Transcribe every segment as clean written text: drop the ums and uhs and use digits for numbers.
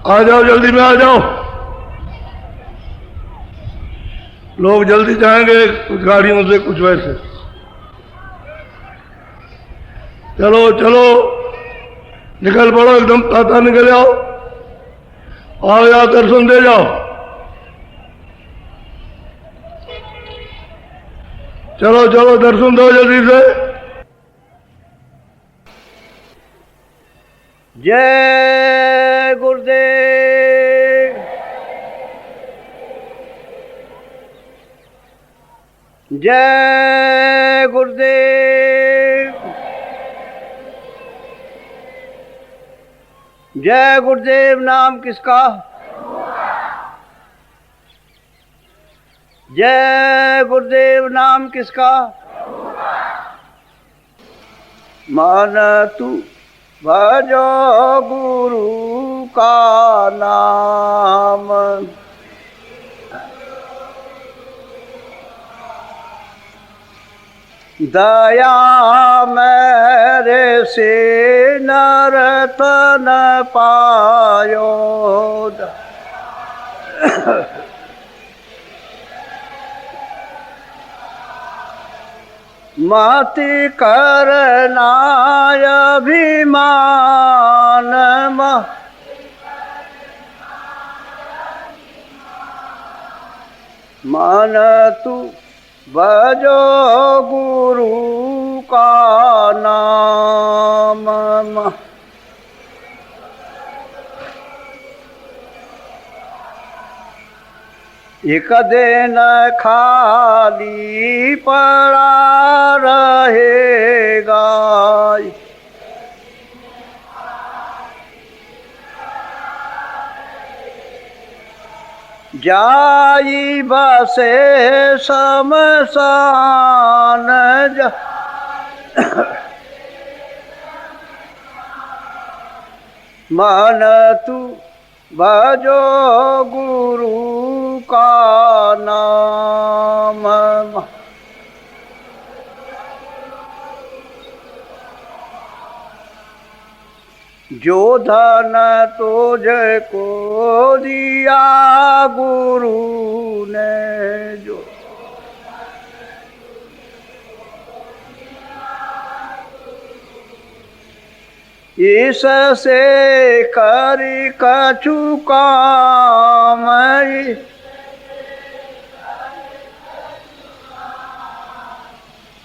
आ जाओ, जल्दी में आ जाओ। लोग जल्दी जाएंगे, कुछ गाड़ियों से कुछ वैसे। चलो चलो, निकल पड़ो, एकदम ताता निकल जाओ। आओ यार, दर्शन दे जाओ। चलो चलो, दर्शन दो जल्दी से। जय गुरुदेव। जय गुरुदेव। जय गुरुदेव। नाम किसका? जय गुरुदेव। नाम किसका? मान तू भजो गुरु का नाम, दया मेरे से नरतन पायो। मति करना अभिमान, मन तू भजो गुरु का नाम। एक दिन खाली पड़ा रहेगा, जाई बसे शमशान। मन तू भजो गुरु का नाम। जो धन तुझको दिया गुरु ने, जो इससे करी कछु काम,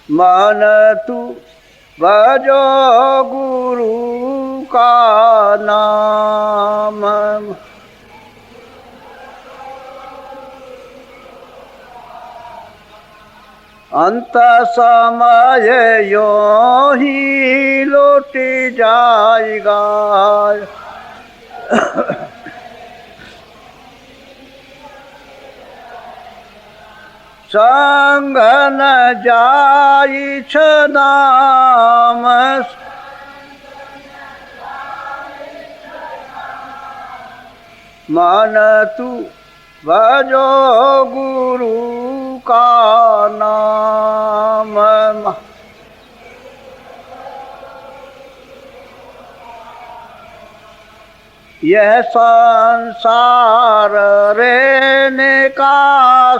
मन तू भजो गुरु का नाम। अंत समय यो ही लौट जाएगा, संग न जाई नाम। मन तू भजो गुरु का नाम। यह संसार रहने का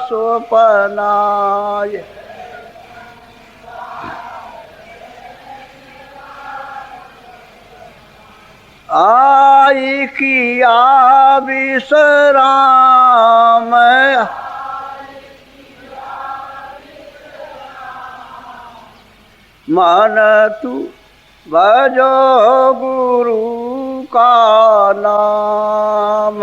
सपना, आई किया विश्राम। मन तू भजो गुरु का नाम।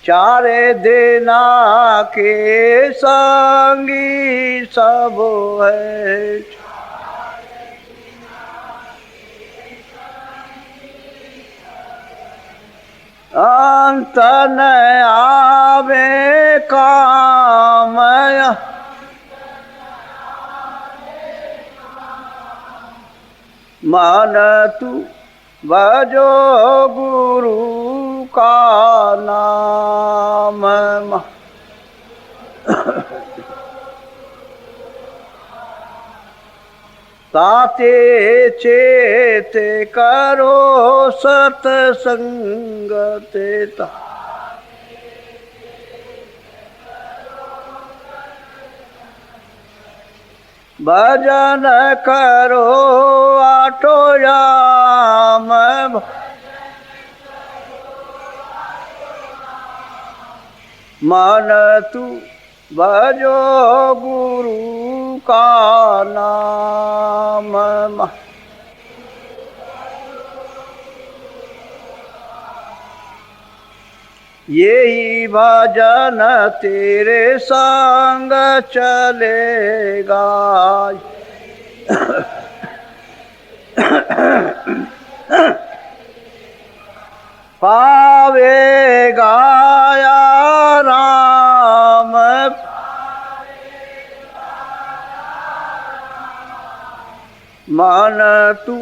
चारे देना के संगी सब है, अंत न आवे काम। मन तू भजो गुरु का नाम। ताते चेते करो सतसंगते ता भजन करो आठो याम मन तू भजो गुरु का नाम। यही भजन तेरे संग चलेगा। पावेगा या राम मन तू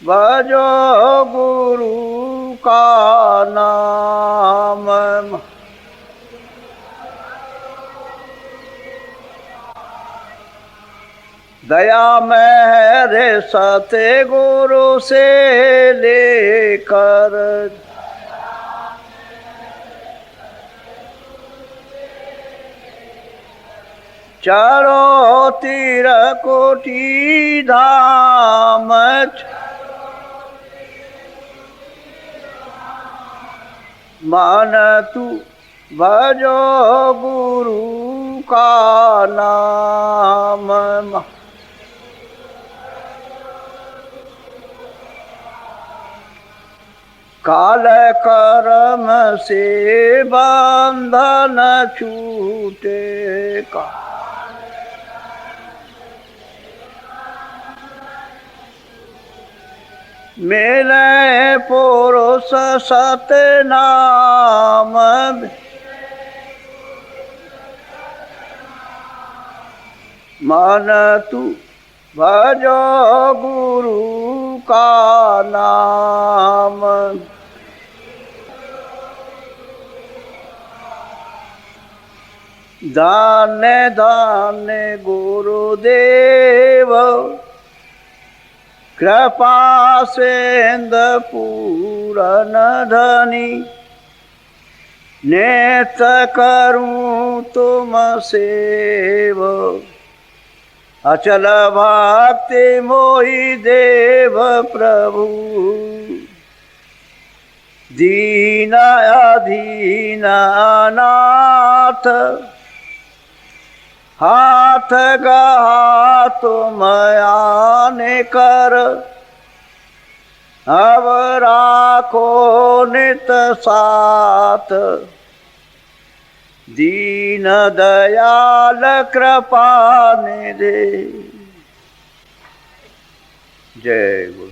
भजो गुरु का नाम। दया मेरे सते गुरु से लेकर चारो तीर कोटि धाम मन तू भजो गुरु का नाम। काल कर्म से बंधन छूटे का मेले पुरुष सतनाम मन तू भजो गुरु का नाम। दाने दाने गुरुदेव कृपा सेंद पूरन धनी नेत करूं तुम सेव अचल भक्ति मोहि देव प्रभु दीन अधीन अनाथ हाथ गहा तुम आने कर अब राखो नित साथ दीन दयाल कृपा निधे। जय गुरु।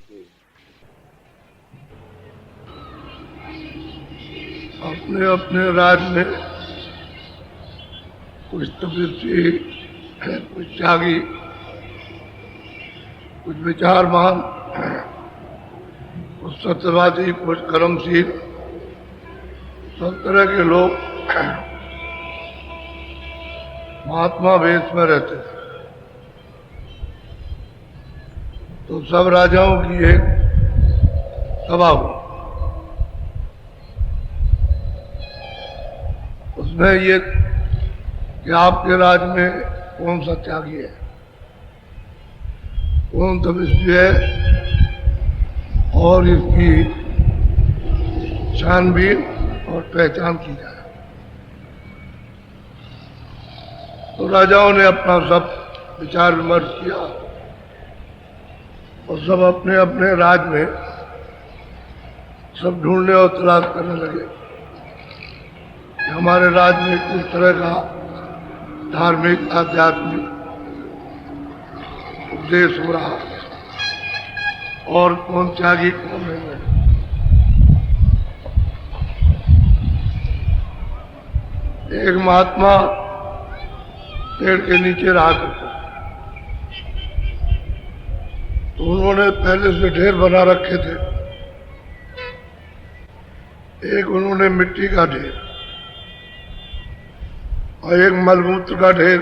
अपने अपने राज्य में कुछ तपस्वी, कुछ त्यागी, कुछ विचारवान, कुछ सत्यवादी, कुछ कर्मशील, सब तरह के लोग महात्मा वेश में रहते थे। तो सब राजाओं की एक सभा हुई। उसमें ये कि आपके राज्य में कौन सा त्यागी है, कौन तपस्वी है, और इसकी छानबीन और पहचान की जाए। तो राजाओं ने अपना सब विचार विमर्श किया और सब अपने अपने राज्य में सब ढूंढने और तलाश करने लगे कि हमारे राज्य में किस तरह का धार्मिक आध्यात्मिक उपदेश हो रहा और कौन त्यागी कौन नहीं। एक महात्मा पेड़ के नीचे रहा करते, तो उन्होंने पहले से ढेर बना रखे थे। एक उन्होंने मिट्टी का ढेर और एक मलमूत्र का ढेर,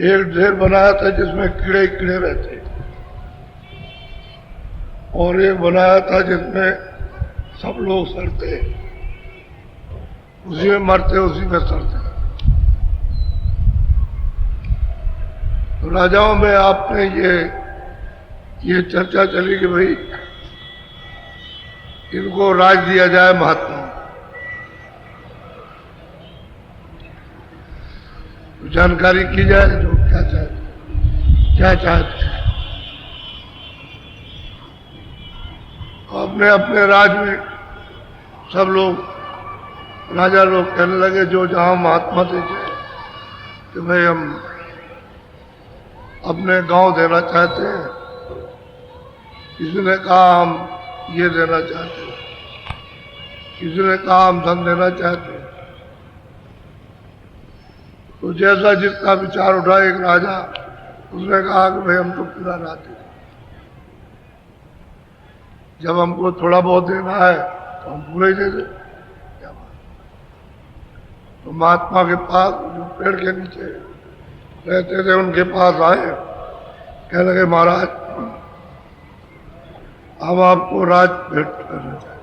एक ढेर बनाया था जिसमें कीड़े कीड़े रहते, और एक बनाया था जिसमें सब लोग सड़ते, उसी में मरते उसी में सड़ते। तो राजाओं में आपने ये चर्चा चली कि भाई इनको राज दिया जाए महात्मा, तो जानकारी की जाए जो क्या चाहते हैं। अपने अपने राज में सब लोग राजा लोग कहने लगे जो जहां महात्मा देखे कि भाई हम अपने गांव देना चाहते हैं, किसी ने कहा हम ये देना चाहते हैं, किसी ने कहा हम धन देना चाहते हैं। तो जैसा जिसका विचार उठा एक राजा, उसने कहा कि भाई हम तो पूरा राज दें, जब हमको थोड़ा बहुत देना है तो हम पूरा ही दे दें। क्या बात। तो महात्मा के पास जो पेड़ के नीचे रहते थे उनके पास आए, कहने लगे महाराज हम आपको राज भेंट करना चाहते।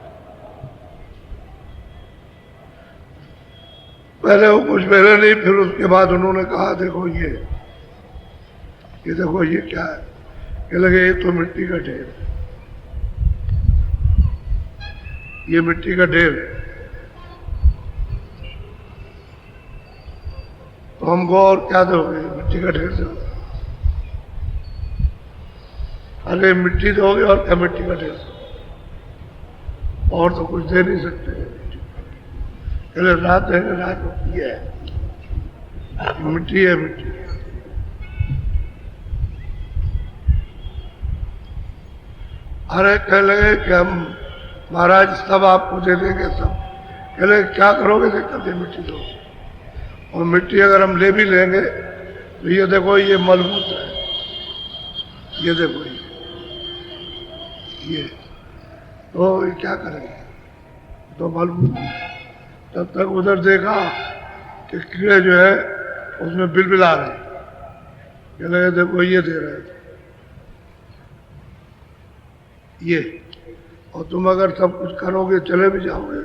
पहले वो कुछ पहले नहीं, फिर उसके बाद उन्होंने कहा देखो ये देखो ये क्या है। कहने लगे ये तो मिट्टी का ढेर है, ये मिट्टी का ढेर है, तो हमको और क्या दोगे? मिट्टी का ढेर दोगे? अरे मिट्टी दोगे और क्या मिट्टी का ढेर, और तो कुछ दे नहीं सकते। कहले रात है, रात होती है, मिट्टी है मिट्टी। अरे कह लगे कि हम महाराज सब आपको दे देंगे सब। कह लगे क्या करोगे? देखते मिट्टी दो, और मिट्टी अगर हम ले भी लेंगे तो ये देखो ये मजबूत है, ये देखो ये तो ये क्या करेंगे? तो मजबूत। तब तक उधर देखा कि कीड़े जो है उसमें बिलबिला रहे, कह लगे देखो ये दे रहे थे ये, और तुम अगर सब कुछ करोगे चले भी जाओगे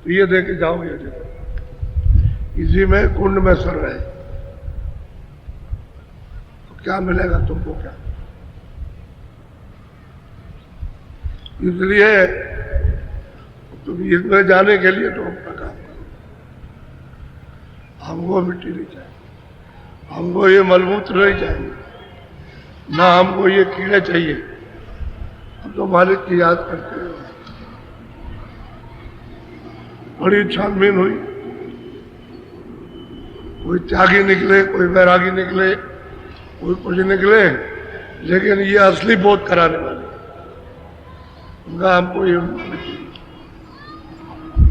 तो ये दे के जाओगे, इसी में कुंड में सर रहे तो क्या मिलेगा तुमको? क्या? इसलिए तुम इसमें जाने के लिए तो अपना काम करो। हमको मिट्टी नहीं चाहिए, हमको ये मजबूत नहीं चाहिए, ना हमको ये कीड़े चाहिए। हम तो मालिक की याद करते हैं। बड़ी छानबीन हुई, कोई त्यागी निकले, कोई वैरागी निकले, कोई कुछ निकले, लेकिन ये असली बोध कराने वाले उनका हमको ये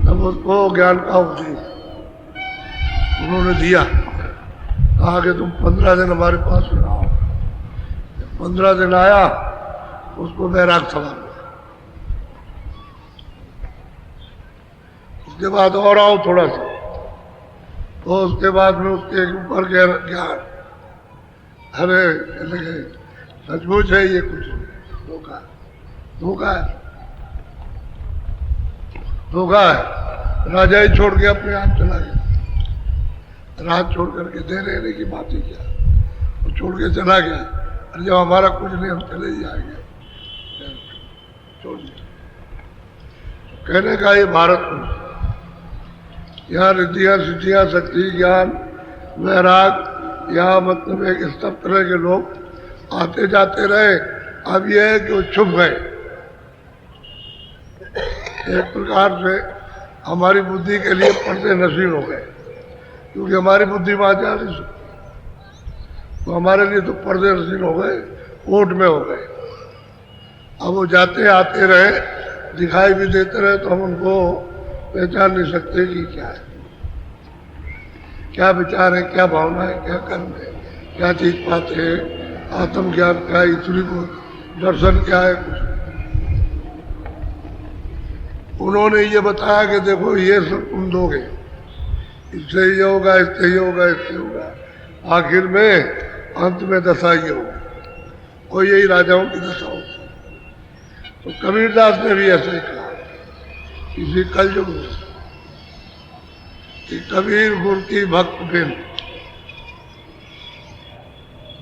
तब उसको ज्ञान का उपदेश उन्होंने दिया। कहा कि तुम 15 दिन हमारे पास में रहो। 15 दिन आया, उसको वैराग सवाल हुआ। उसके बाद और आओ थोड़ा सा, तो उसके बाद में उसके ऊपर ज्ञान। अरे लगे सचमुच है ये कुछ धोखा धोखा है, धोखा है। राजा ही छोड़ के अपने आप चला गया, राज छोड़ करके दे रहने की बात ही क्या, वो छोड़ के चला गया। अरे जब हमारा कुछ नहीं हम चले ही आएंगे, छोड़ दिया। कहने का ये भारत में यहाँ रिद्धियाँ सिद्धियाँ शक्ति ज्ञान वैराग, यहाँ मतलब एक सब तरह के लोग आते जाते रहे। अब यह है कि वो छुप गए। एक प्रकार से हमारी बुद्धि के लिए पर्दे नसीब हो गए, क्योंकि हमारी बुद्धि वहां जा रही थी, तो हमारे लिए तो पर्दे नसीब हो गए, कोर्ट में हो गए। अब वो जाते आते रहे, दिखाई भी देते रहे, तो हम उनको पहचान नहीं सकते कि क्या है, क्या विचार है, क्या भावना है, क्या कर्म है, क्या चीज पाते हैं, आत्मज्ञान क्या है, ईश्वरी को दर्शन क्या है। कुछ उन्होंने ये बताया कि देखो ये सब तुम दोगे, इससे ये होगा, इससे ये होगा, इससे होगा। आखिर में अंत में दशा ये होगी, और यही राजाओं की दशा होगी। तो कबीरदास ने भी ऐसे ही कहा इसी कलयुग में कि कबीर गुरु की भक्त बिन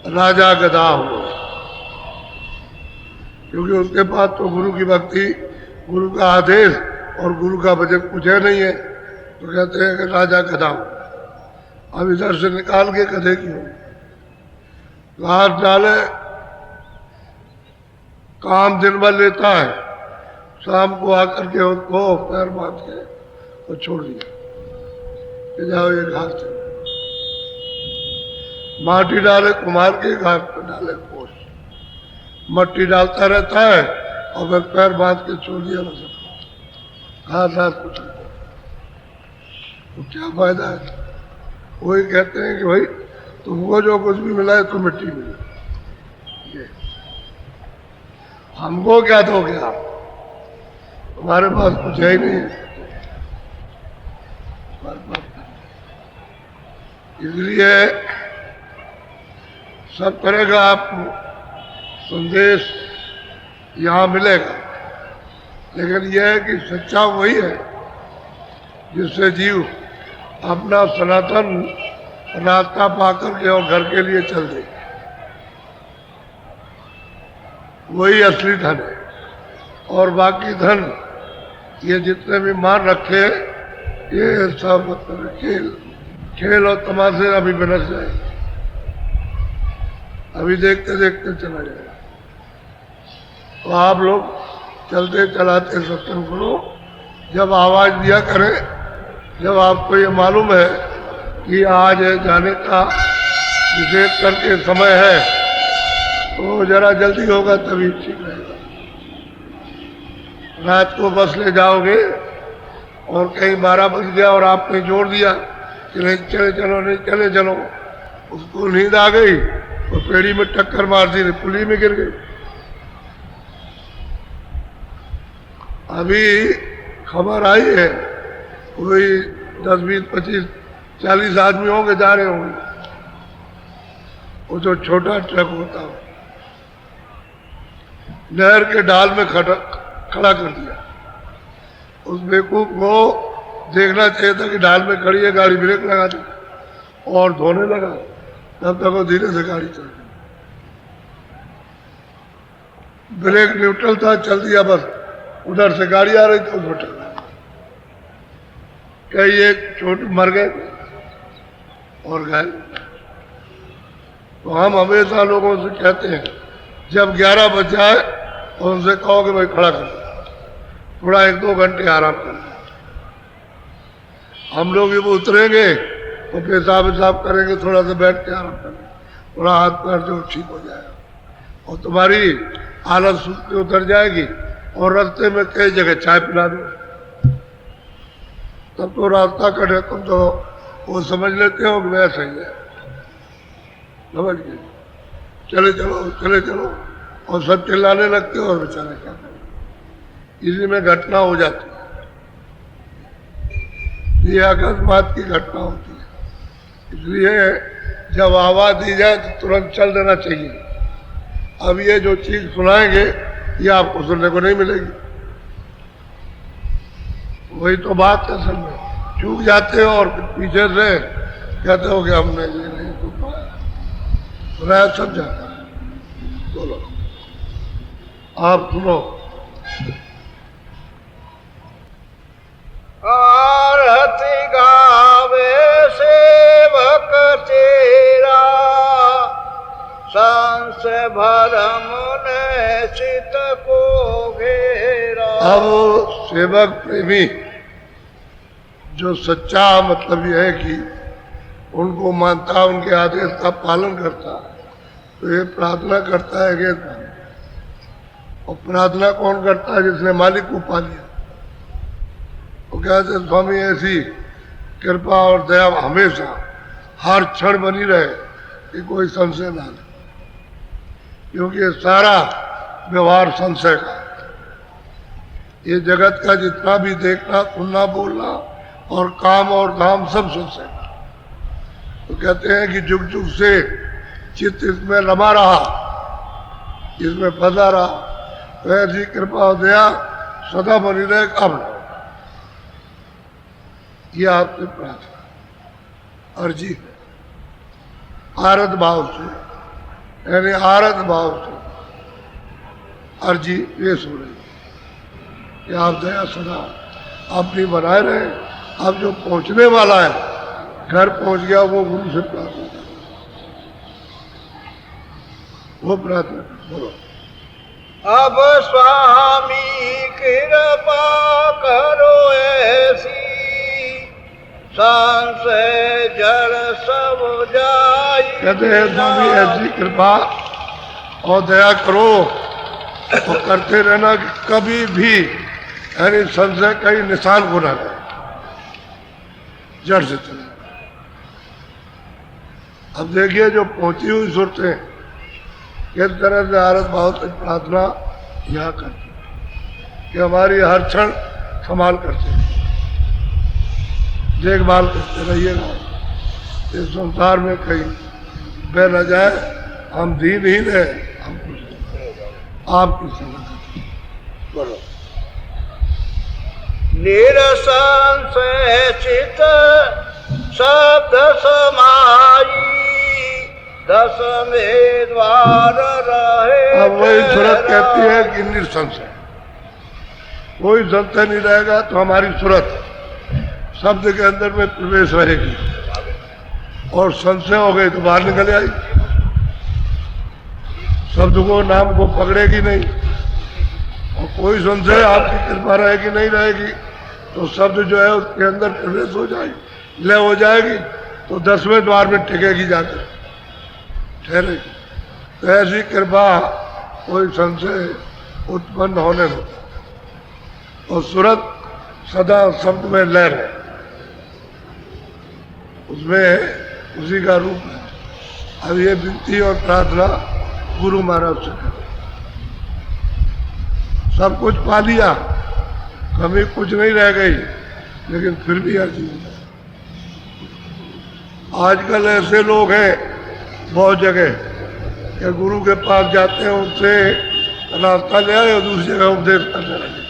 राजा गधा हो, क्योंकि उसके पास तो गुरु की भक्ति, गुरु का आदेश और गुरु का वचन कुछ है नहीं है, तो कहते हैं कि राजा गधा हो। अब इधर से निकाल के गधे की हो, घास डाले, काम दिन भर लेता है, शाम को आकर के उसको पैर बांध के और छोड़ दिया कि जाओ ये घास चलो। माटी डाले कुमार के, घास पे डाले पोष, मट्टी डालता रहता है और फिर पैर बांध के छोड़ दिया ना सबको, घास घास कुछ नहीं। तो क्या फायदा है? वही कहते हैं कि भाई तुमको जो कुछ भी मिला है तो मिट्टी मिली, ये हमको क्या दोगे आप? तुम्हारे पास कुछ है ही नहीं है। इसलिए सब तरह का आपको संदेश यहाँ मिलेगा, लेकिन यह है कि सच्चा वही है जिससे जीव अपना सनातन रास्ता पाकर के और घर के लिए चल दे, वही असली धन है। और बाकी धन ये जितने भी मान रखे ये सब मतलब खेल और तमाशे अभी बनस जाए, अभी देखते देखते चला जाएगा। तो आप लोग चलते चलाते सत्संग करो, जब आवाज दिया करें, जब आपको ये मालूम है कि आज जाने का विशेष करके समय है, तो जरा जल्दी होगा तभी ठीक रहेगा। रात को बस ले जाओगे और कहीं 12 बज गया और आपने जोर दिया कि नहीं चले चलो, नहीं चले चलो, उसको नींद आ गई और पेड़ी में टक्कर मार दी, पुली में गिर गई। अभी खबर आई है कोई 10, 20, 25, 40 आदमी होंगे, जा रहे होंगे, वो जो छोटा ट्रक होता है नहर के डाल में खड़ा कर दिया। उस बेवकूफ को देखना चाहिए था कि डाल में खड़ी है, गाड़ी ब्रेक लगा दी और धोने लगा, तब तक वो धीरे से गाड़ी चल गई। ब्रेक न्यूट्रल था, चल दिया, बस उधर से गाड़ी आ रही थी उसमें टकरा कई एक छोटे मर गए और घायल। तो हम हमेशा लोगों से कहते हैं जब 11 बज जाए और उनसे कहो कि भाई खड़ा कर दो, थोड़ा 1-2 घंटे आराम करना। हम लोग ये उतरेंगे तो पेशाब करेंगे, थोड़ा सा बैठ के आराम करेंगे, थोड़ा हाथ पैर जो ठीक हो जाएगा और तुम्हारी हालत सुस्ती उतर जाएगी। और रास्ते में कई जगह चाय पिला दो, तब तो रास्ता कटे, तुम तो वो समझ लेते हो कि वह सही है, समझ गए, चले चलो चले चलो, और सब चिल्लाने लगते हो और बेचारे क्या करें। इसी में घटना हो जाती है, ये अकस्मात की घटना होती है। इसलिए जब आवाज दी जाए तो तुरंत चल देना चाहिए। अब ये जो चीज सुनाएंगे ये आपको सुनने को नहीं मिलेगी, वही तो बात है। असल में चूक जाते हो और पीछे से कहते हो कि हमने ये नहीं सुना, सब जाता है। बोलो, आप सुनो। आरती गावे सेवक तेरा, संस भरम ने चित को घेरा। अब सेवक प्रेमी जो सच्चा मतलब यह है कि उनको मानता, उनके आदेश का पालन करता, तो ये प्रार्थना करता है कि, और प्रार्थना कौन करता है? जिसने मालिक को पा लिया। वो कहते स्वामी ऐसी कृपा और दया हमेशा हर क्षण बनी रहे कि कोई संशय ना ले, क्योंकि ये सारा व्यवहार संशय का है। ये जगत का जितना भी देखना, सुनना, बोलना और काम और धाम सब संशय का। तो कहते हैं कि जुग जुग से चित्त इसमें रमा रहा, इसमें फंसा रहा, तो ऐसी कृपा और दया सदा बनी रहे, अब न हो। ये आपसे प्रार्थना अर्जी है, आरत भाव से, यानी आरत भाव से अर्जी पेश हो रही कि आप दया सदा अपनी बनाए रहे। अब जो पहुंचने वाला है, घर पहुंच गया, वो गुरु से प्रार्थना करे, वो प्रार्थना करे। बोलो। अब स्वामी कृपा करो ऐसी, संशय जड़ सब जाई। कहते हैं स्वामी ऐसी कृपा और दया करो तो करते रहना कि कभी भी यानी संशय का ही निशान को ना रहे, जड़ से चले। अब देखिए जो पहुंची हुई सूरतें किस तरह से आरत भाव से प्रार्थना यहाँ करते कि हमारी हर क्षण संभाल करते, देखभाल करते रहिएगा, इस संसार में कहीं बह न जाए, हम दीनहीन है, हम कुछ आपकी सेवा करते। बोलो। निरसंशय चित शब्द समाई, दसवें द्वार रहे। अब वही सूरत कहती है कि निसंशय, कोई संशय नहीं रहेगा तो हमारी सूरत शब्द के अंदर में प्रवेश रहेगी, और संशय हो गई तो बाहर निकल जाएगी, शब्द को नाम को पकड़ेगी नहीं। और कोई संशय आपकी कृपा रहेगी नहीं रहेगी तो शब्द जो है उसके अंदर प्रवेश हो जाएगी, लय हो जाएगी, तो 10वें द्वार में टिकेगी, जाकर ठहरेगी। तो ऐसी कृपा कोई संशय उत्पन्न होने दो, और सूरत सदा शब्द में लय है, उसमें उसी का रूप है। अब ये विनती और प्रार्थना गुरु महाराज से करें। सब कुछ पा लिया, कमी कुछ नहीं रह गई, लेकिन फिर भी अर्जी हो जाए। आजकल ऐसे लोग हैं बहुत जगह कि गुरु के पास जाते हैं, उनसे रास्ता ले आए और दूसरी जगह उपदेश करने लगे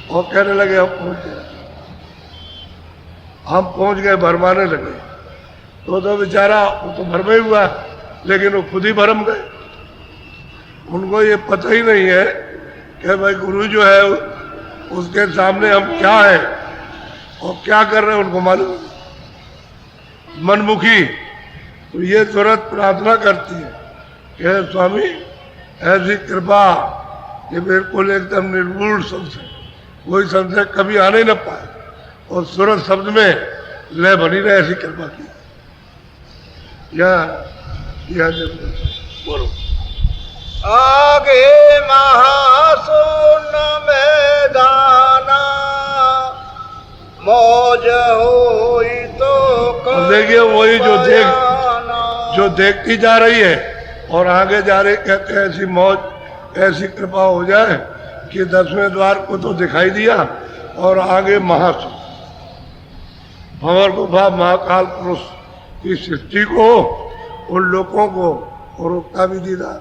और कहने लगे हम पहुंच गए, भरमाने लगे। तो बेचारा वो तो भरमा ही हुआ, लेकिन वो खुद ही भरम गए। उनको ये पता ही नहीं है कि भाई गुरु जो है उसके सामने हम क्या है और क्या कर रहे हैं, उनको मालूम नहीं। मनमुखी तो ये सूरत प्रार्थना करती है कि स्वामी ऐसी कृपा कि बिल्कुल एकदम निर्मूल संशय, कोई संशय कभी आने ही न पाए, और सूरत शब्द में लय बनी रहे, ऐसी कृपा की। या बोलो। आगे महासुन मैदाना, मौज हुई तो देखिए वही जो देखती जा रही है और आगे जा रही, कहते हैं ऐसी मौज, ऐसी कृपा हो जाए कि 10वें द्वार को तो दिखाई दिया, और आगे महासुन भंवर गुफा महाकाल पुरुष की सृष्टि को, उन लोगों को और उसका भी दीदार,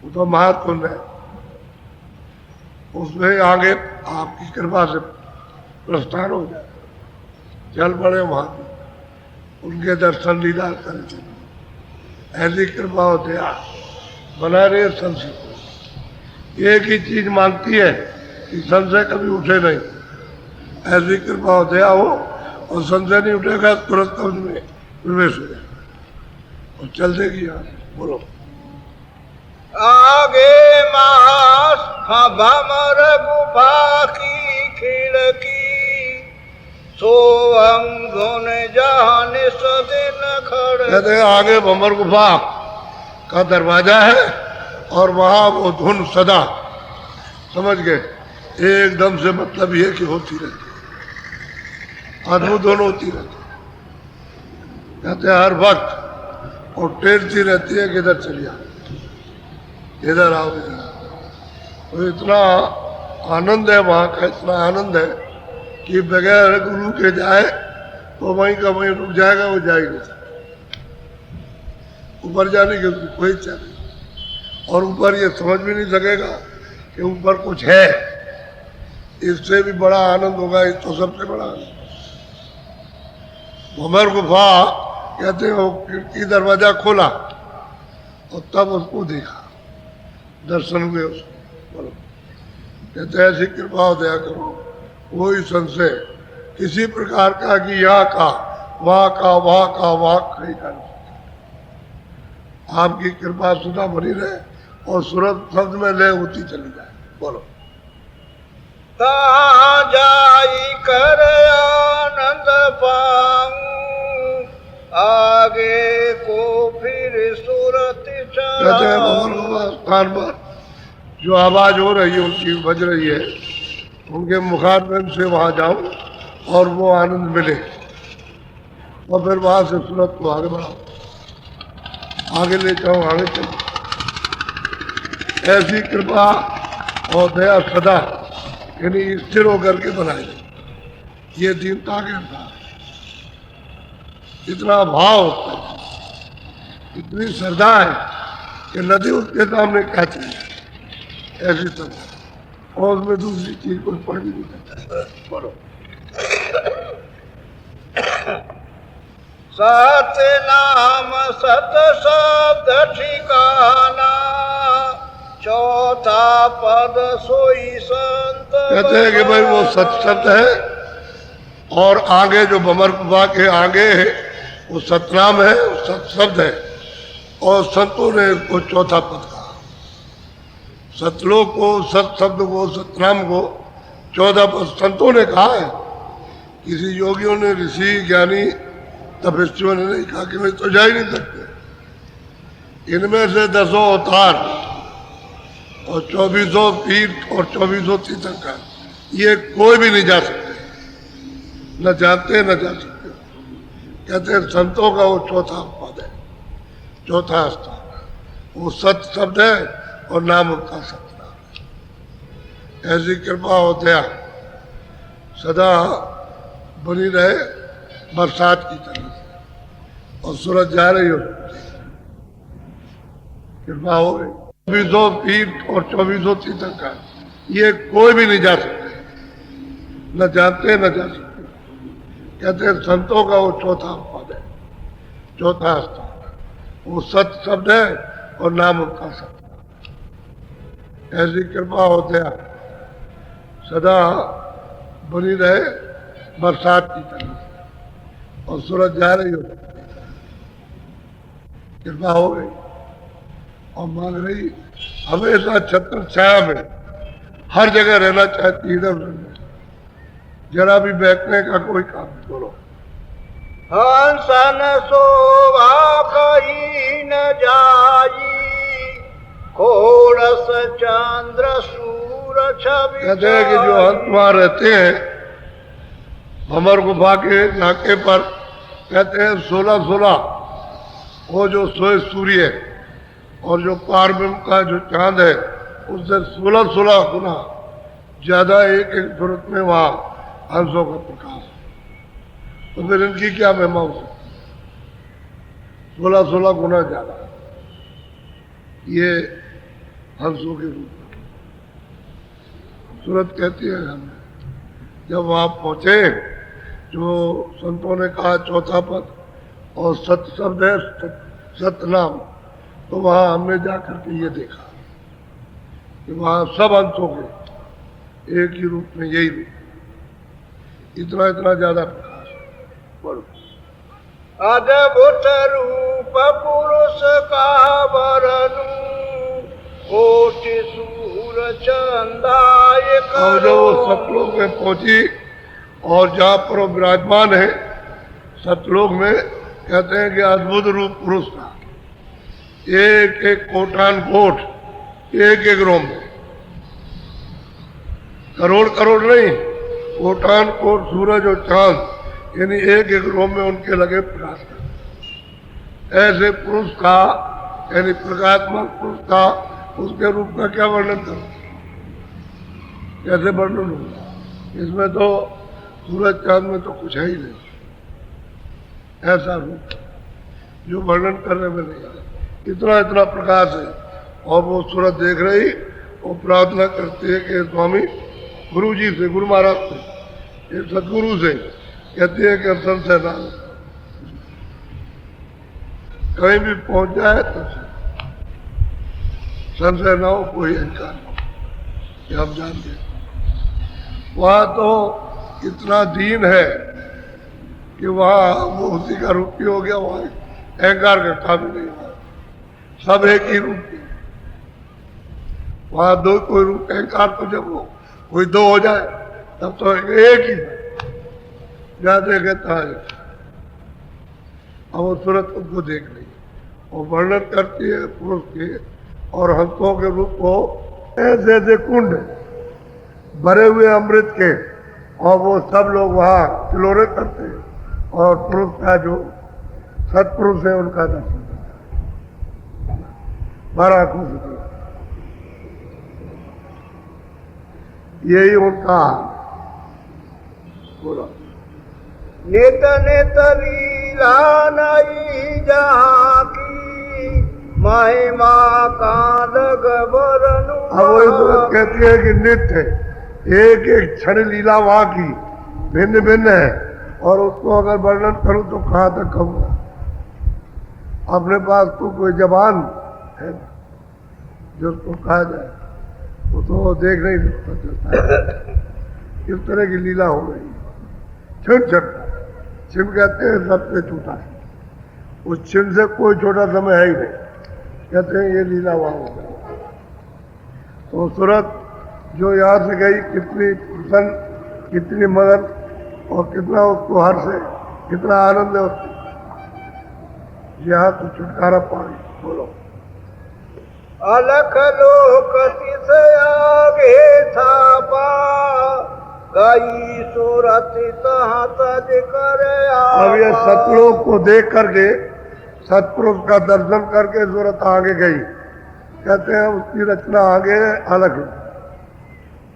वो तो महाकुंड है, उसमें आगे आपकी कृपा से प्रस्थान हो जाए, चल पड़े वहां भी, उनके दर्शन दीदार करें। ऐसी कृपा हो दया बना रहे संशय को। एक ही चीज मांगती है कि संशय कभी उठे नहीं, ऐसी कृपा हो दया हो, और संशय नहीं उठेगा तुरंत कब्ज में प्रवेश हो जाए और चल देगी। यहाँ बोलो। आगे मास भमर गुफा की खिड़की, सोहम धुन जान सदिन खड़। कहते हैं आगे भमर गुफा का दरवाजा है, और वहां वो धुन सदा, समझ गए, एकदम से मतलब ये कि होती रहती, अद्भुत धुन होती रहती। कहते हैं हर वक्त और टेरती रहती है कि इधर चलिए, इधर आओ, इधर। तो इतना आनंद है वहाँ का, इतना आनंद है कि बगैर गुरु के जाए तो वहीं का वहीं रुक जाएगा, वो जाएगा। ऊपर जाने की उसकी कोई इच्छा नहीं, और ऊपर ये समझ भी नहीं सकेगा कि ऊपर कुछ है। इससे भी बड़ा आनंद होगा, इस तो सबसे बड़ा आनंद। भंवर गुफा कहते हैं वो खिड़की दरवाजा खोला और तब उसको देखा, दर्शन हुए उसको। बोलो, कहते ऐसी कृपा हो दया करो, कोई संशय किसी प्रकार का कि यहाँ का वहाँ का वहाँ का वहाँ कहीं का नहीं। आपकी कृपा सदा बनी रहे और सूरत शब्द में लय होती चली जाए। बोलो, तहाँ जाई कर आनंद पाऊं, आगे को फिर सूरत कहते हैं भगवान बाबा स्थान पर जो आवाज हो रही है, उनकी बज रही है, उनके मुखारबिंद से वहां जाऊं और वो आनंद मिले, और फिर वहां से सूरत को आगे बढ़ाओ, आगे ले जाओ, आगे चलो। ऐसी कृपा और दया सदा यानी स्थिर होकर के बनाई जाए। ये दीनता के अंदर इतना भाव होता है, इतनी श्रद्धा है कि नदी उसके सामने क्या चाहिए, ऐसी श्रद्धा, और उसमें दूसरी चीज कोई पढ़ भी नहीं सकता। पढ़ो, सत नाम सत शब्द ठिकाना, चौथा पद सोई संत। कहते हैं कि भाई वो सत शब्द है, और आगे जो भंवर गुफा के आगे है वो सतनाम है, वो सत शब्द है, और संतों ने इसको चौथा पद कहा। सतलोक को, सत शब्द को, सतनाम को 14 पद संतों ने कहा है। किसी योगियों ने, ऋषि ज्ञानी तपस्वियों ने नहीं कहा कि मैं तो जा ही नहीं सकते। इनमें से 10 अवतार और 2400 पीठ और 2400 तीर्थंकर, ये कोई भी नहीं जा सकते, न जानते न जा सकते। कहते हैं संतों का वो चौथा पद है, चौथा स्थान है, वो सत शब्द है और नाम उनका सतनाम है। ऐसी कृपा हो दया सदा बनी रहे बरसात की तरह से, और सूरज जा रही हो, कृपा हो गई। 2400 पीठ और 2400 तीर्थंकर, ये कोई भी नहीं जा सकते, न जानते न जा सकते। कहते हैं संतों का वो चौथा पद है, चौथा स्थान है, वो सत शब्द है और नाम उनका सतनाम है। ऐसी कृपा हो दया सदा बनी रहे बरसात की तरह से, और सूरज जा रही हो, कृपा हो गई, और मांग रही हमेशा छत्र छाया में हर जगह रहना चाहती, इधर उधर जरा भी बैठने का कोई काम नहीं। बोलो, हंसन शोभा कही न जाई, खोड़स चंद्र सूर छवि। कहते हैं कि जो हंस वहां रहते हैं भंवर गुफा के नाके पर, कहते हैं 16-16 वो जो सोए सूर्य और जो पारब्रह्म का जो चांद है, उससे 16-16 गुना ज्यादा एक एक सूरत में वहां हंसों का प्रकाश। तो फिर इनकी क्या महिमा हो सकती, 16-16 गुना ज्यादा ये हंसों के रूप में। सूरत कहती है हमें, जब वहां पहुंचे, जो संतों ने कहा चौथा पद और सत शब्द है, सतनाम, तो वहां हमने जाकर के ये देखा कि वहां सब अंशों के एक ही रूप में, यही रूप, इतना इतना ज्यादा प्रकाश। बोलो, अद्भुत रूप पुरुष का वरनु, कोटि सूर चंदाय करो। और जब वो सतलोक में पहुंची और जहाँ पर वो विराजमान है सतलोक में, कहते हैं कि अद्भुत रूप पुरुष था, एक एक कोटान कोट, एक एक रोम में, करोड़ करोड़ नहीं, कोटान कोट सूरज और चांद, यानी एक एक रोम में उनके लगे प्रकाश कर। ऐसे पुरुष का, यानी प्रकाशमान पुरुष का, उसके रूप का क्या वर्णन करो, कैसे वर्णन होगा? इसमें तो सूरज चांद में तो कुछ है ही नहीं, ऐसा रूप जो वर्णन करने में नहीं आता। इतना इतना प्रकाश है। और वो सूरत देख रही और प्रार्थना करती है कि स्वामी गुरु जी से, गुरु महाराज से, ये सदगुरु से कहती है कि अब संशय ना हो, कहीं भी पहुंच जाए तो संशय ना हो, कोई अहंकार ना हो, ये हम जानते हैं। वहां तो इतना दीन है कि वहां वो उसी का रूप हो गया, वहां अहंकार का काम ही नहीं हुआ, सब एक ही रूप है। वहां दो कोई रूप अहंकार तो जब वो कोई दो हो जाए तब तो एक ही जाते कहता है। अब वो सूरत उनको देख रही और वर्णन करती है पुरुष के और हंसों के रूप को, ऐसे ऐसे कुंड भरे हुए अमृत के, और वो सब लोग वहां किलोरे करते हैं और पुरुष का जो सत्पुरुष है उनका दर्शन करते हैं। बड़ा खुश होता है। यही उनका बोला, नित नित लीला नई जहाँ की, महिमा कांद गबरनु। अब वही सूरत कहती है कि नित्य एक एक क्षण लीला वहां की भिन्न भिन्न है, और उसको अगर वर्णन करूं तो कहाँ तक कहूँगा। अपने पास तो कोई जबान है जो उसको कहा जाए, वो तो देख नहीं सकता। इस तरह की लीला हो गई। छिन छिन कहते हैं सबसे छोटा है, उस छिन से कोई छोटा समय है ही नहीं, कहते हैं ये लीला वहां हो गई। तो सूरत जो यहाँ से गई कितनी प्रसन्न, कितनी मदन, और कितना उसको हर्ष है, कितना आनंद है उसको, यहाँ तो छुटकारा पा गई। बोलो, अलख लोक तिस आगे छापा, गई सूरत तहाँ तज कर अब ये सतलोक को देख करके, सतपुरुष का दर्शन करके सूरत आगे गई। कहते हैं उसकी रचना आगे है, अलग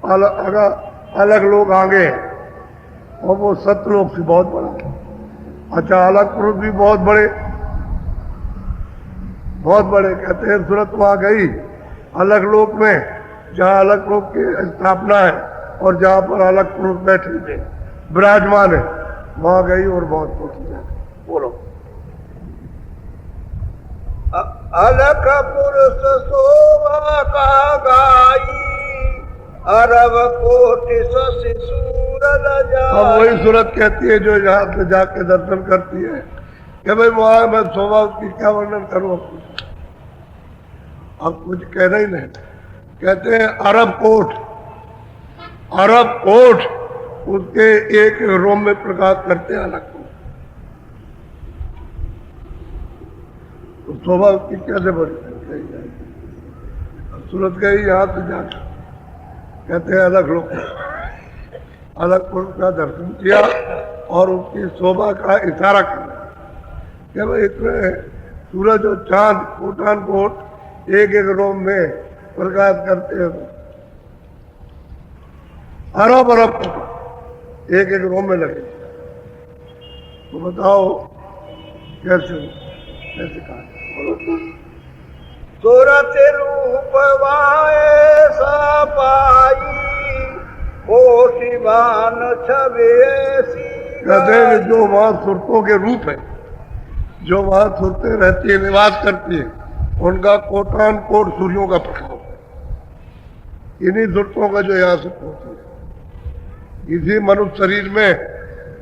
अलग लोग आगे हैं, और वो सतलोक से बहुत बड़ा है। अच्छा, अलग पुरुष भी बहुत बड़े, बहुत बड़े। कहते हैं सूरत वहां गई अलग लोक में, जहाँ अलग लोक की स्थापना है और जहाँ पर अलग पुरुष बैठे थे, विराजमान है, वहां गई और बहुत पहुंची जाए। बोलो, अलख पुरुष शोभा का गाई, अरब कोटि शशि सूरज जाई। अब वही सूरत कहती है जो यहाँ से जाके दर्शन करती है कि भाई वहां मैं शोभा उसकी क्या वर्णन करूं, अब कुछ कहना ही नहीं। कहते हैं अरब कोट, अरब कोट उसके एक रोम में प्रकाश करते हैं अलग को, तो शोभा उसकी कैसे बड़ी कही जाएगी। सूरत गई यहाँ से जाकर, कहते हैं अलग लोग, अलग पुरुष का दर्शन किया और उसकी शोभा का इशारा किया कि भाई इतने सूरज और चांद कोटान कोट एक एक रोम में प्रकाश करते हैं, अरब अरब एक एक रोम में लगे। तो बताओ कैसे कैसे कहा। सूरत रूप ऐसा पाई, कोटिवान छवेसी। कहते हैं कि जो वहां सुरतों के रूप है, जो वहां सुरतें रहती है, निवास करती है, उनका कोटान कोट सूर्यों का प्रभाव है। इन्हीं सुरतों का जो यहाँ से पहुंची है, इसी मनुष्य शरीर में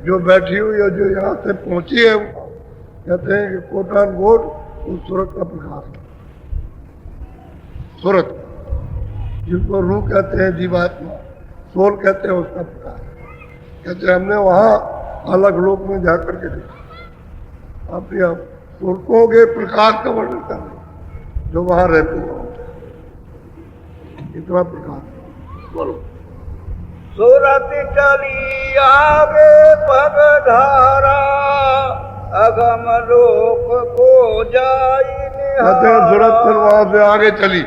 जो बैठी हुई है, जो यहाँ से पहुंची है, कहते हैं कि कोटान कोट उस सूरत का प्रकाश है। सूरत जिसको रूह कहते हैं, जीवात्मा, सोल कहते हैं, उसका प्रकाश। कहते हैं हमने वहां अलग लोक में जाकर के देखा, अपने आप सूरतों के प्रकाश का वर्णन कर रहे जो वहां रहते हैं, इतना प्रकाश। बोलो, सूरत चली आगे पगधारा, अगम लोक को जाई कहते हैं सूरत फिर वहां से आगे चली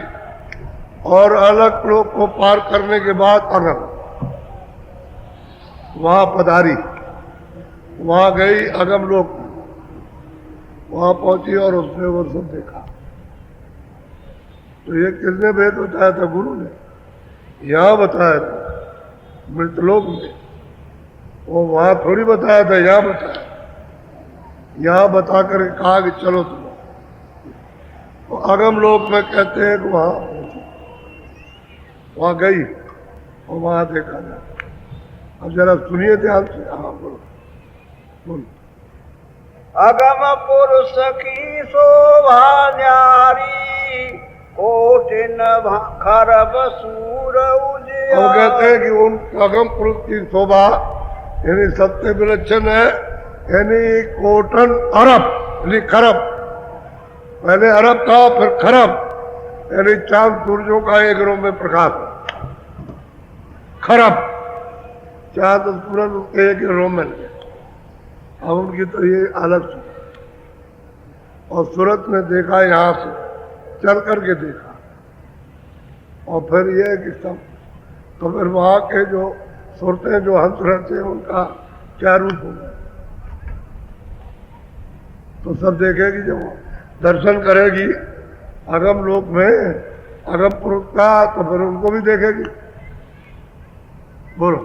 और अलग लोक को पार करने के बाद अगम वहां पधारी, वहां गई अगम लोक, वहां पहुंची और उसने वो सब देखा तो ये किसने भेद बताया था? गुरु ने। यहाँ बताया था मृतलोक में, वो वहां थोड़ी बताया था, यहाँ बताया। यहाँ बता कर कहा कि चलो तुम। तो अगम लोक में कहते हैं कि वहां गई और वहां देखा जाए। अब जरा सुनिए ध्यान से। हाँ बोलो बोलो। अगम पुरुष की शोभा न्यारी, कोटिन खरब सूर उजिया। हम कहते हैं कि उन अगम पुरुष की शोभा यानी सत्य विलक्षण है, यानी कोटन अरब यानी खरब। पहले अरब था फिर खरब, यानी चांद सूर्यों का एक रूप में प्रकाश। खरब चांद सूरज एक रूप में लगे। अब उनकी तो ये अलग सूरत। और सूरत में देखा यहाँ से चल करके देखा, और फिर ये कि सब तो फिर वहाँ के जो सूरतें जो हंस रहे थे उनका क्या रूप होगा, तो सब देखेगी। जब वो दर्शन करेगी अगम लोक में अगम पुरुष का, तो फिर उनको भी देखेगी। बोलो।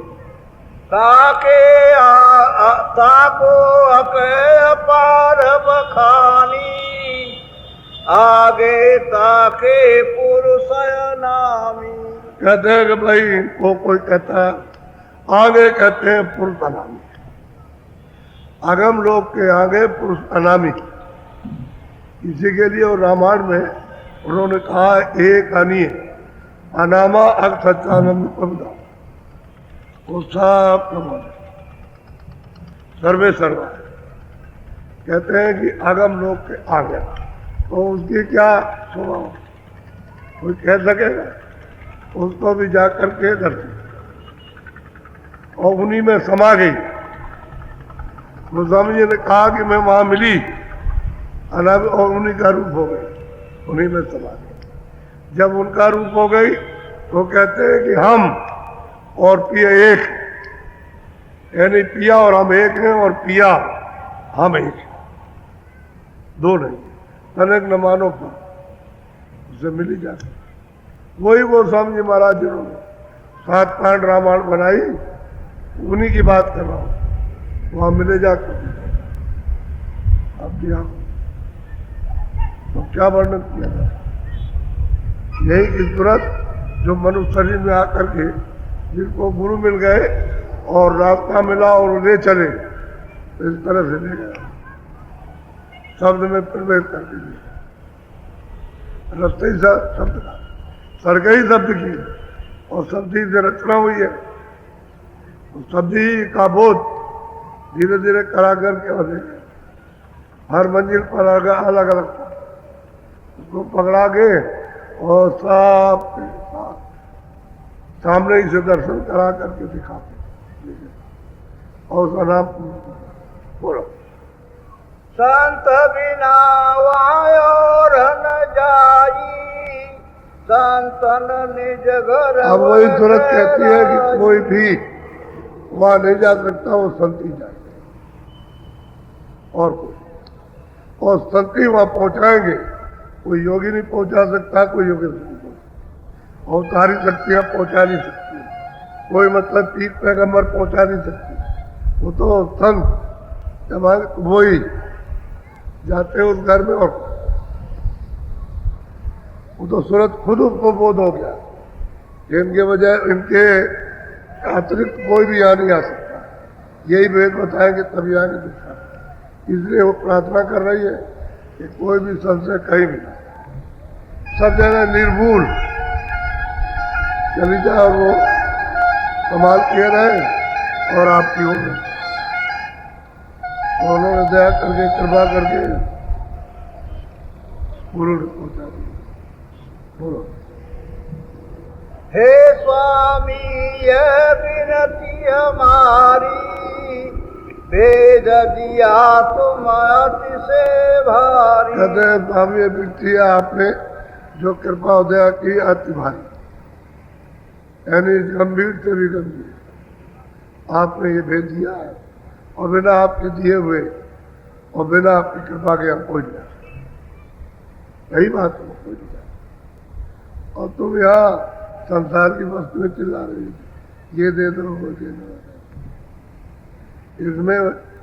ताको अके अपार बखानी, आगे ताके पुरुष नामी। कहते हैं कि भाई इनको कोई कहता है, आगे कहते हैं पुरुष अनामी। अगम लोक के आगे पुरुष अनामी। इसी के लिए और रामायण में उन्होंने कहा एक अनीय अनामा अग सच्चानंद प्रभुदा, वो सब प्रमाण सर्वे सर्वा। कहते हैं कि अगम लोक के आगे, तो उसकी क्या शोभा कोई कह सकेगा? उसको भी जाकर के दर्शन, और उन्हीं में समा गई। गोस्वामी जी ने कहा कि मैं वहां मिली और उन्हीं का रूप हो गई, उन्हीं में समा गई। जब उनका रूप हो गई तो कहते हैं कि हम और पिया एक, यानी पिया और हम एक हैं, और पिया हम एक हैं, दो नहीं। तनक न मानो उससे मिली जाती। वही गोस्वामी जी महाराज जिन्होंने 7 कांड रामायण बनाई, उन्हीं की बात कर रहा हूं। वहां मिले जाकर अब दिया तो क्या वर्णन किया जाए? यही की सूरत जो मनुष्य शरीर में आकर के जिनको गुरु मिल गए और रास्ता मिला और ले चले, तो इस तरह से ले गए, शब्द में प्रवेश कर दीजिए। रास्ते ही शब्द का सर्ग ही शब्द की, और शब्द ही से रचना हुई है। तो शब्द ही का बोध धीरे धीरे करा करके और हर मंजिल पर अलग अलग उसको पकड़ा के और सब सामने ही से दर्शन करा करके दिखाते, और उसका नाम बोलो। संत बिना वायो न जाई, संतन निज घर। अब वही सूरत कहती है कि कोई भी वहां नहीं जा सकता, वो संत ही जाए, और कोई, और संत ही वहां पहुंचाएंगे। कोई योगी नहीं पहुंचा सकता, कोई योगी नहीं पहुंचा, और सारी शक्तियां पहुंचा नहीं सकती। कोई मतलब पीठ पैगंबर पहुंचा नहीं सकती। वो तो संत जब वो ही जाते उस घर में, और वो तो सूरत खुद उसको बोध हो गया। इनके बजाय इनके अतिरिक्त कोई भी यहाँ नहीं आ सकता। यही वेद बताएंगे तभी आगे दिखा। इसलिए वो प्रार्थना कर रही है कि कोई भी संशय कहीं भी ना, सब जगह निर्भूल चली जाए, और वो कमाल किए रहे और आपकी हो गई। उन्होंने दया करके कृपा करके गुरु ने पहुंचा दिया। बोलो। हे स्वामी यह विनती हमारी, भेज दिया तुम अति से भारी। कहते हैं स्वामी ये विनती है आपने जो कृपा दया की अति भारी, यानी गंभीर से भी गंभीर आपने ये भेज दिया है, और बिना आपके दिए हुए और बिना आपकी कृपा के हम कोई नहीं। यही बात है, कोई नहीं। और तुम यहाँ संसार की वस्तुएं चिल्ला रही हो, ये दे दो वो दे दो, इसमें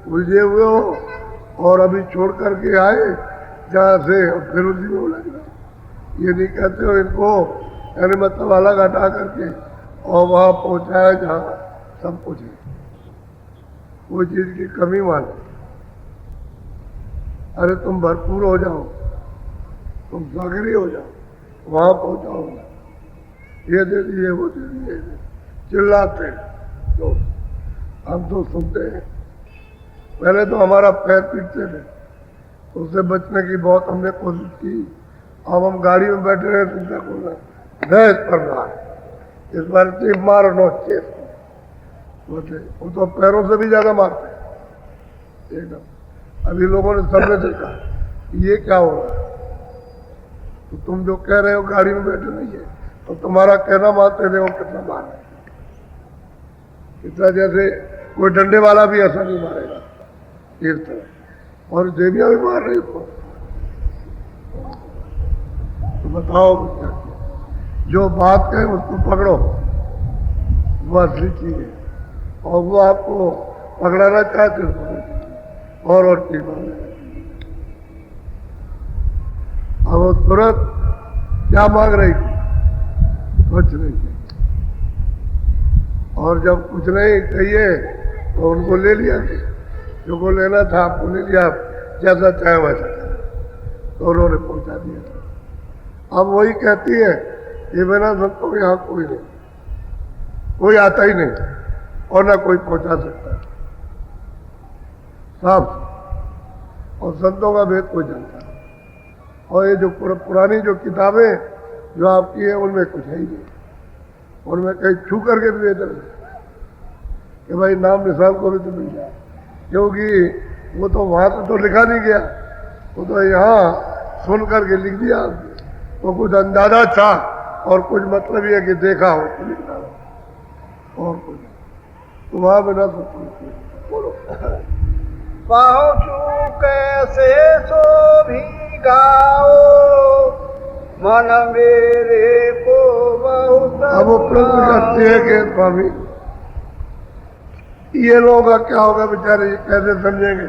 उलझे हुए हो और अभी छोड़ करके आए जहाँ से और फिर उसी में उलझ गए। ये नहीं कहते हो इनको, यानी मतलब अलग हटा करके और वहाँ पहुँचाया जहाँ सब कुछ है, कोई चीज़ की कमी माने। अरे तुम भरपूर हो जाओ, तुम सागरी हो जाओ, वहाँ पहुँचाओ, ये दे दिए वो दे दिए, चिल्लाते तो हम तो सुनते हैं। पहले तो हमारा पैर पीटते थे, उससे बचने की बहुत हमने कोशिश की। अब हम गाड़ी में बैठे रहे तो भैंस पर रहा है, इस बार चीफ मारो नो चेप बोलते, वो तो पैरों से भी ज्यादा मारते हैं एकदम। अभी लोगों ने सबने देखा ये क्या हो रहा है, तो तुम जो कह रहे हो गाड़ी में बैठे नहीं है, तो तुम्हारा कहना मानते रहे हो कितना मार है, इतना जैसे कोई डंडे वाला भी ऐसा नहीं मारेगा इस तरह, और देवियां भी मार रही उसको। तो बताओ क्या किया? जो बात कहे उसको पकड़ो, वो असली चीज है, और वो आपको पकड़ाना चाहते और चीज मांग रहे। अब वो तुरंत क्या मांग रही थी? कुछ नहीं चाहिए, और जब कुछ नहीं चाहिए तो उनको ले लिया, जो को लेना था आपको ले लिया, जैसा चाहे वैसा, तो उन्होंने पहुंचा दिया। अब वही कहती है ये बिना संतों के यहाँ कोई नहीं, कोई आता ही नहीं और ना कोई पहुंचा सकता है साफ, और संतों का भेद कोई जानता है। और ये जो पुरानी जो किताबें जो आपकी है उनमें कुछ है ही नहीं, उनमें कहीं छू करके भी बेहतर कि भाई नाम निशान को भी तो मिल जाए, क्योंकि वो तो वहां तो लिखा नहीं गया, वो तो यहाँ सुन करके लिख दिया आपने, तो कुछ अंदाजा था और कुछ मतलब ये कि देखा हो तो लिखना हो और कुछ, तो वहां बिना बोलो पहुँचू कैसे सो भी गाओ, मन मेरे को बहुत। अब वो प्रश्न करते हैं कि स्वामी ये लोगों का क्या होगा बेचारे, ये कैसे समझेंगे,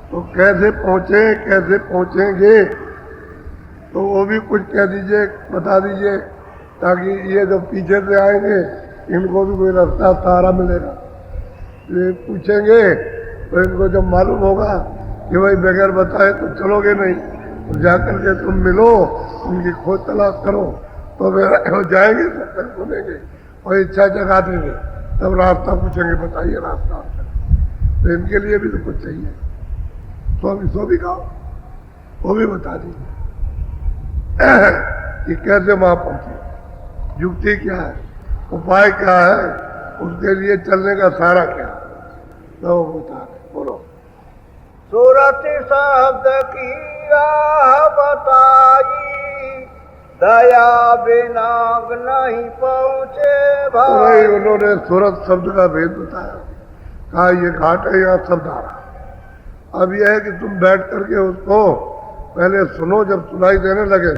तो कैसे पहुंचे कैसे पहुंचेंगे, तो वो भी कुछ कह दीजिए, बता दीजिए, ताकि ये जो पीछे से आएंगे इनको भी कोई रास्ता सहारा मिलेगा। ये पूछेंगे तो इनको जब मालूम होगा कि भाई बगैर बताए तो चलोगे नहीं, तो जाकर के तुम मिलो, उनकी खोज तलाश करो, तो वे जाएंगे सत्संग सुनेंगे और इच्छा जगा देंगे, तब रास्ता पूछेंगे बताइए रास्ता, तो इनके लिए भी तो कुछ चाहिए। सो भी कहो, वो भी बता दीजिए कि कैसे वहां पहुंचे, युक्ति क्या है, उपाय क्या है, उसके लिए चलने का सारा क्या है, तो वो बता रहे। बोलो सूरत शब्द की राह बताई, दया बिना नहीं पहुँचे भाई। उन्होंने सूरत शब्द का भेद बताया, कहा ये घाट है, यहाँ शब्द आ रहा। अब यह है कि तुम बैठ करके उसको पहले सुनो, जब सुनाई देने लगे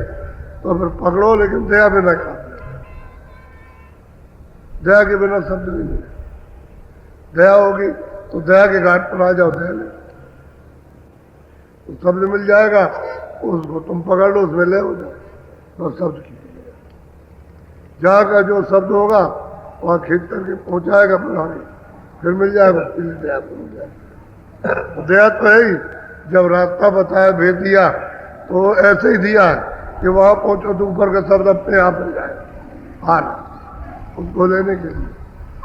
तो फिर पकड़ो, लेकिन दया बिना का, दया के बिना शब्द नहीं मिले। दया होगी तो दया के घाट पर आ जाओ, दया ले तो शब्द मिल जाएगा, उसको तुम पकड़ लो, उसमें ले हो जाओ, तो शब्द की जहाँ का जो शब्द होगा वहाँ खींच करके पहुँचाएगा, फिर आगे फिर मिल जाएगा, फिर दया तो मिल जाएगा। दया तो है ही, जब रास्ता बताया भेज दिया तो ऐसे ही दिया है कि वहाँ पहुँचो तो ऊपर का शब्द अपने आप मिल जाएगा आना उसको लेने के लिए।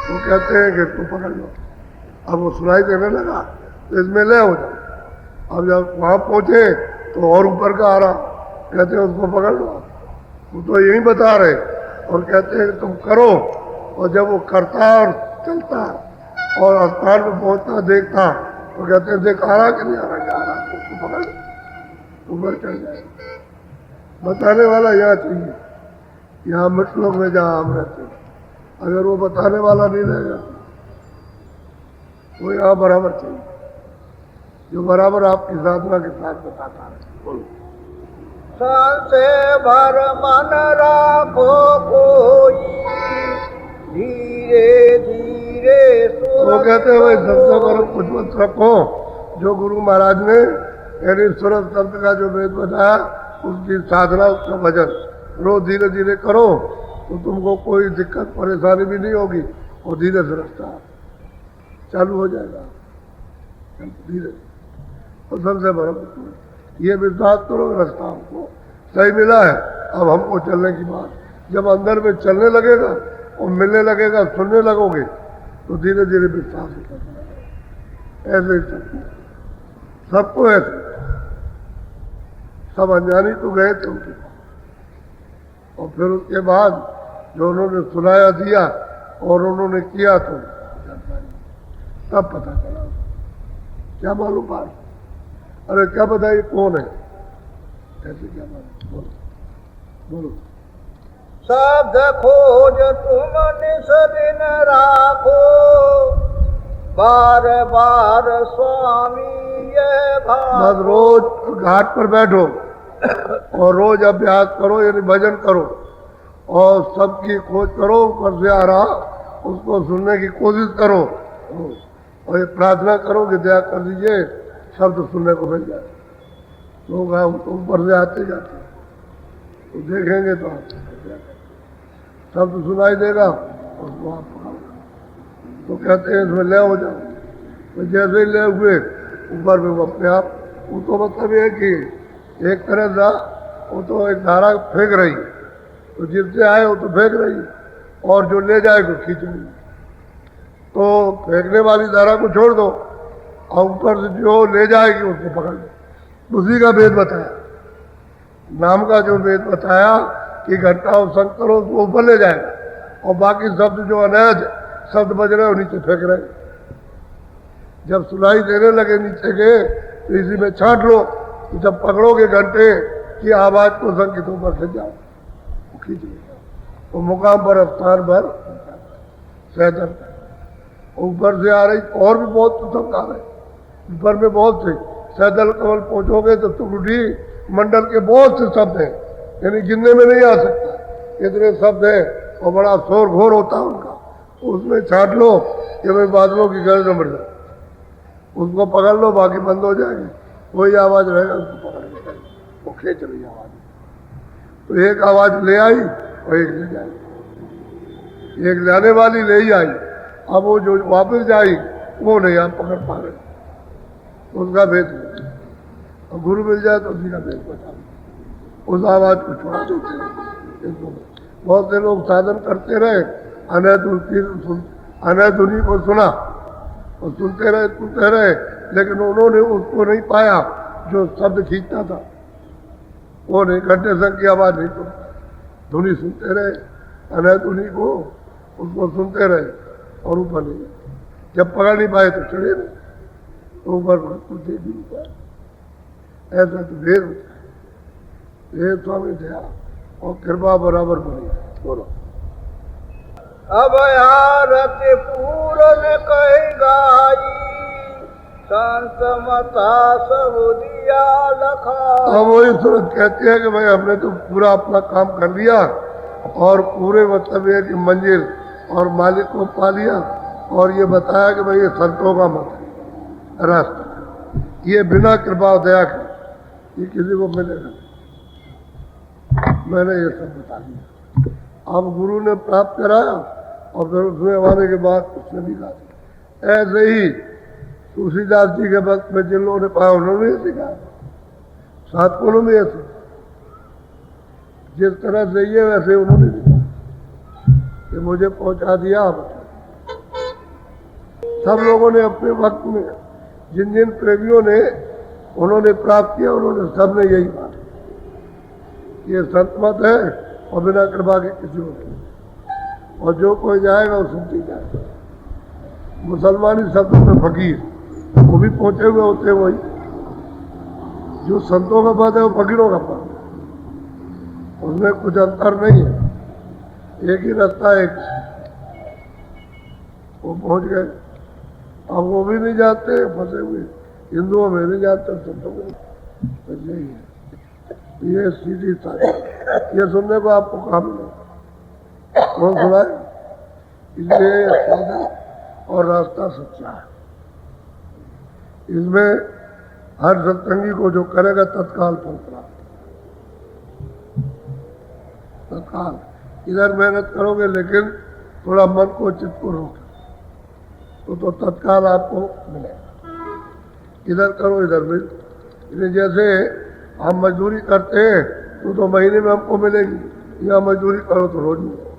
वो कहते हैं कि तू पकड़ लो, अब वो सुनाई देने लगा तो इसमें ले हो जाओ। अब जब वहाँ पहुँचे तो और ऊपर का आ रहा, कहते हैं उसको पकड़ लो, वो तो यही बता रहे, और कहते हैं कि तुम करो, और जब वो करता और चलता और स्थान में पहुँचता देखता तो कहते हैं देख आ रहा कि नहीं आ रहा, क्या आ रहा, उसको पकड़ ऊपर चल जाए। बताने वाला यहाँ चाहिए, यहाँ मटलों में जहाँ हम रहते हैं, अगर वो बताने वाला नहीं रहेगा वो यहाँ बराबर चाहिए, जो बराबर आपकी साधना के साथ बताता है। बोलो सांसे भर मन राखो कोई, धीरे धीरे वो कहते हैं भाई सबसे बड़ा कुछ मत रखो। जो गुरु महाराज ने यानी सूरत शब्द का जो वेद बताया, उसकी साधना, उसका भजन रोज धीरे धीरे करो तो तुमको कोई दिक्कत परेशानी भी नहीं होगी और धीरे से रास्ता चालू हो जाएगा धीरे। और सबसे बड़ा ये विश्वास करो रास्ता हमको सही मिला है, अब हमको चलने की बात। जब अंदर में चलने लगेगा और मिलने लगेगा, सुनने लगोगे तो धीरे धीरे विश्वास होगा। ऐसे ही सबको ऐसे, सब अनजानी तो गए थे उनके पास और फिर उसके बाद जो उन्होंने सुनाया दिया और उन्होंने किया तो तब पता चला। क्या मालूम बात? अरे क्या पता ये कौन है, ऐसे क्या मालूम? बोलो बोलो। शब्द खोज तुम निस दिन राखो, बार बार स्वामी ये बस रोज घाट पर बैठो और रोज अभ्यास करो, यानी भजन करो और सबकी खोज करो। ऊपर से आ रहा उसको सुनने की कोशिश करो और ये प्रार्थना करो कि दया कर दीजिए शब्द सुनने को मिल जाए। लोग ऊपर से आते जाते तो देखेंगे तो आप शब्द सुनाई देगा उसको आप तो कहते हैं इसमें ले हो जाओ। तो जैसे ही ले हुए ऊपर में वो अपने आप, वो तो मतलब ये कि एक तरह था, वो तो एक धारा फेंक रही, तो जिससे आए वो तो फेंक रही और जो ले जाएगा खींच रही। तो फेंकने वाली धारा को छोड़ दो और ऊपर से जो ले जाएगी उसको पकड़ लो। उसी का वेद बताया, नाम का जो वेद बताया कि घंटा और शंख करो तो ऊपर ले जाएगा और बाकी शब्द जो अनाज शब्द बज रहे हो नीचे फेंक रहे। जब सुनाई देने लगे नीचे के तो इसी में छांट लो, तो जब पकड़ोगे घंटे की आवाज को संगीत ऊपर खींच जाओ, खींच लो तो मुकाम पर स्थान पर सहजन। ऊपर से आ रही और भी बहुत शब्द आ रहे, ऊपर में बहुत से सैदल कमल पहुंचोगे तो त्रुटि मंडल के बहुत से शब्द हैं, यानी गिनने में नहीं आ सकता इतने शब्द हैं और बड़ा शोर घोर होता है उनका। उसमें छाट लो कि भाई बादलों की गर्ज न बढ़ जाए, उसको पकड़ लो, बाकी बंद हो जाएंगे, वही आवाज रहेगा उसको पकड़ के वो खींच रही आवाज। तो एक आवाज ले आई और एक ले जाएगी, एक लाने वाली ले ही आई, अब वो जो वापस जाई वो नहीं आप पकड़ पा रहे, उसका भेद। और गुरु मिल जाए तो उसी का भेद बता, उस आवाज को छोड़ा देते हैं। बहुत से लोग साधन करते रहे, अनधुनी को सुना और सुनते रहे, लेकिन उन्होंने उसको नहीं पाया जो शब्द खींचता था। वो नहीं, घंटे संग की आवाज नहीं सुनता, धुनी सुनते रहे, अनधुनी को उसको सुनते रहे और ऊपर नहीं। जब पकड़ नहीं पाए तो चढ़े नहीं, तो ऊपर कुछ नहीं पाया। ऐसा तो भेद होता है। ये स्वामी दया और कृपा बराबर बनी। बोलो। अब आरती पूरन कही गाई, संत मता सब दिया लखा। अब वही सूरत कहती है कि भाई हमने तो पूरा अपना काम कर लिया और पूरे मतलब ये कि मंजिल और मालिक को पा लिया और ये बताया कि भाई ये संतों का मत है रास्ता, ये बिना कृपा दया के ये किसी को मिलेगा। मैंने ये सब बता दिया। अब गुरु ने प्राप्त कराया और फिर उसमें आने के बाद उसने भी कहा। ऐसे ही तुलसीदास जी के वक्त में जिन लोगों ने पाया उन्होंने ये सिखाया, सात कोनों में ऐसे जिस तरह से ये वैसे उन्होंने सिखाया कि मुझे पहुंचा दिया। सब लोगों ने अपने वक्त में जिन जिन प्रेमियों ने उन्होंने प्राप्त किया, उन्होंने सबने यही बात, ये संत मत है और बिना कृपा के किसी को नहीं, और जो कोई जाएगा वो सुनते ही जाएगा। मुसलमानी शब्द में फकीर वो भी पहुंचे हुए होते हैं, वही जो संतों का पद है वो फकीरों का पद है, उसमें कुछ अंतर नहीं है, एक ही रास्ता एक वो पहुंच गए। अब वो भी नहीं जाते, फंसे हुए हिंदुओं में नहीं जाते, संतों में यही है। ये सीधी सारी, ये सुनने को आपको कहाँ मिले? कौन सुना है? इसलिए ये सादा और रास्ता सच्चा है। इसमें हर सत्संगी को जो करेगा तत्काल फल प्राप्त, तत्काल। इधर मेहनत करोगे लेकिन थोड़ा मन को चित्त को रोके तो तत्काल आपको मिलेगा। इधर करो इधर मिल। इसलिए जैसे हम मजदूरी करते हैं तो महीने में हमको मिलेगी, या मजदूरी करो तो रोज मिलेगी।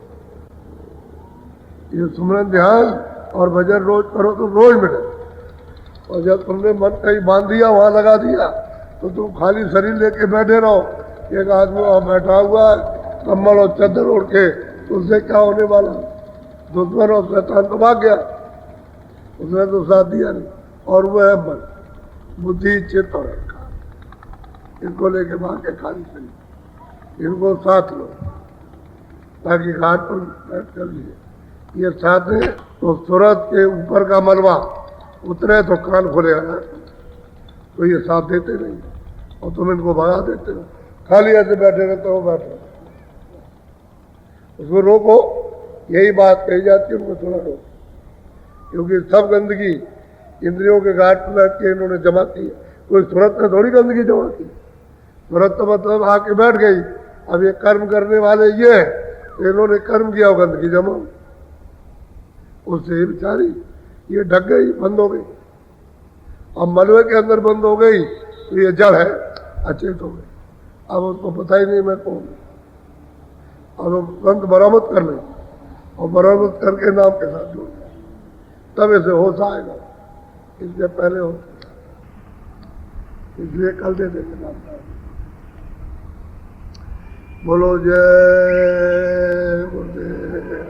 ये सुमरन ध्यान और भजन रोज करो तो रोज मिलेगा। और जब तुमने मन कहीं बांध दिया, वहां लगा दिया, तो तुम खाली शरीर लेके बैठे रहो। एक आदमी वहां बैठा हुआ है कम्बल और चादर ओढ़ के, तो उससे क्या होने वाला? दुश्मन और शैतान तो भाग गया, उसने तो साथ दिया नहीं। और वह है मन, बुद्धि, चित्त और अहंकार। इनको लेके भाग के खाली शरीर, इनको साथ लो ताकि घाट पर बैठ कर लिए। ये साथ है तो सूरत के ऊपर का मलबा उतरे तो कान खुलेगा ना, तो ये साथ देते नहीं और तुम इनको भगा देते हो। खाली ऐसे बैठे रहते हो, बैठे उसको रोको। यही बात कही जाती है, उनको थोड़ा रोको, क्योंकि सब गंदगी इंद्रियों के घाट पर बैठ के इन्होंने जमा की है। कोई सूरत में थोड़ी गंदगी जमा की, सूरत तो मतलब आके बैठ गई। अब ये कर्म करने वाले ये है, तो इन्होंने कर्म किया और गंदगी जमा, उससे बेचारी ये ढक गई, बंद हो गई। अब मलबे के अंदर बंद हो गई तो ये जड़ है, अचेत हो गई। अब उसको पता ही नहीं मैं कौन। अब तुरंत बरामद कर ले और बरामद करके नाम के साथ जोड़, तब इसे होश आएगा। इसलिए पहले हो, इसलिए कल दे देंगे नाम। बोलो जय गुरुदेव।